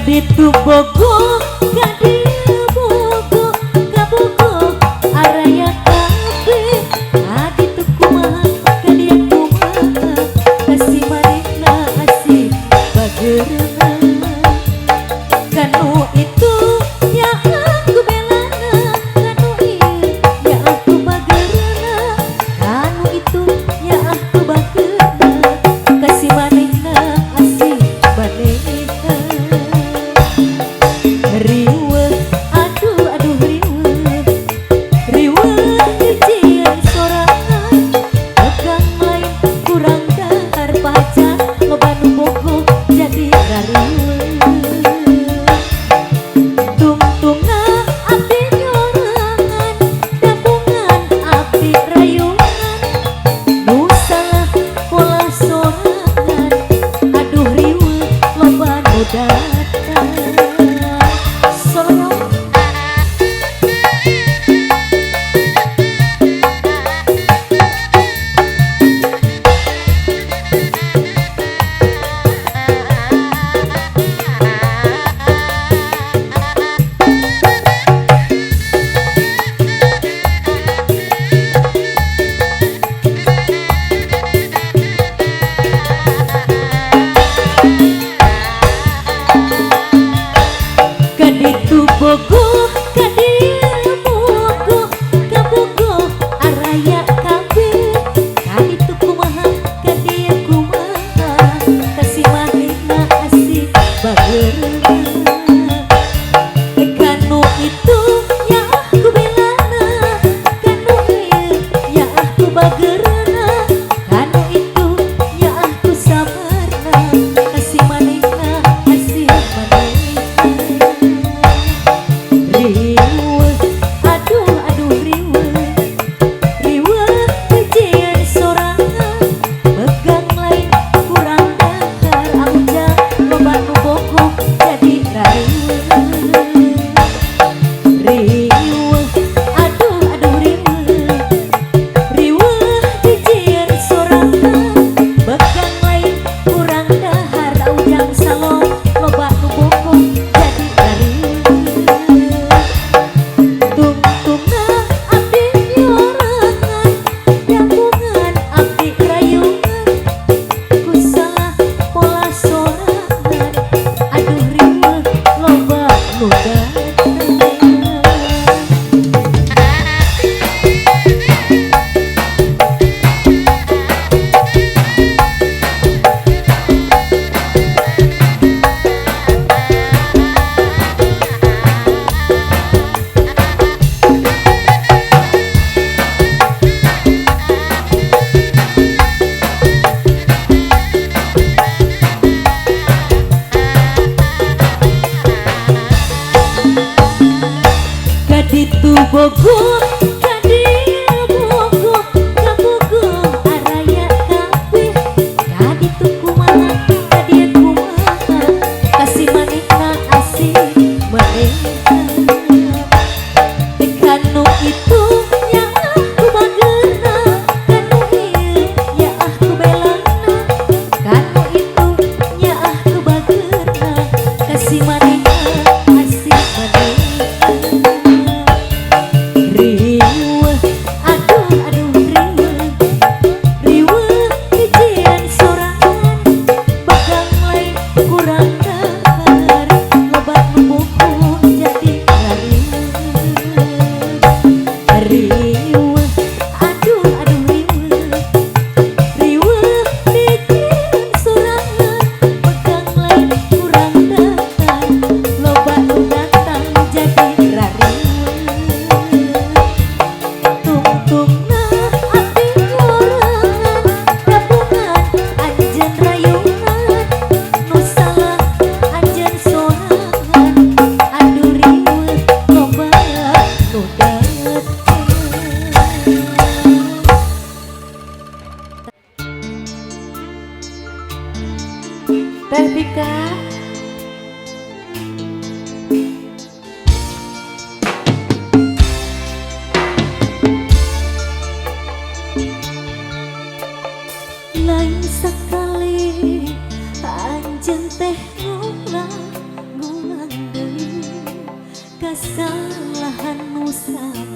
Kaditu bogo, kaditu bogo, kabogo, araya kabe. Kaditu kumaha, kadia kumaha, kasih manehna asih bageurna. Kanu itu ya aku belana, kanu ieu ya aku bageurna. Kanu itu ya aku bageurna, kasih manehna asih manehna. Riweuh, aduh aduh riweuh, riweuh hijieun sorangan, tegang lain kurang dahar pacar, loba nu bogo jadi rariweuh. Tungtunga abdi nyorangan, dampungan abdi rayungan, nu salah pola sorangan, aduh riweuh loba nu datang. Kaditu bogo, kaditu bogo, kabogo, araya kabe. Kaditu kumaha, kadia kumaha, kasih manehna asih bageurna. Kanu itu ya aku belana, kanu ieu ya aku bageurna. Kanu itu ya aku sabarna, kasih manehna asih manehna. Riweuh, aduh aduh riweuh, riweuh hijieun sorangan, pegang lain kurang dahar, aujang loba nu bogo jadi rariweuh. Riweuh, aduh aduh riweuh, riweuh hijieun sorangan, pegang lain kurang dahar, aujang salon loba nu bogo jadi rariweuh. Tungtunga abdi nyorangan, dampungan abdi rayungan, ku salah pola sorangan, aduh riweuh loba nu datang. Kaditu bogo, kaditu bogo, kabogo, araya kabe. Kaditu kumaha, kadia kumaha, kasih manehna asih manehna. Kanu itu ya aku bageurna, kanu ieu ya aku belana. Kanu itu ya aku bageurna, kasih manehna asih manehna. kesalahanmu sabar.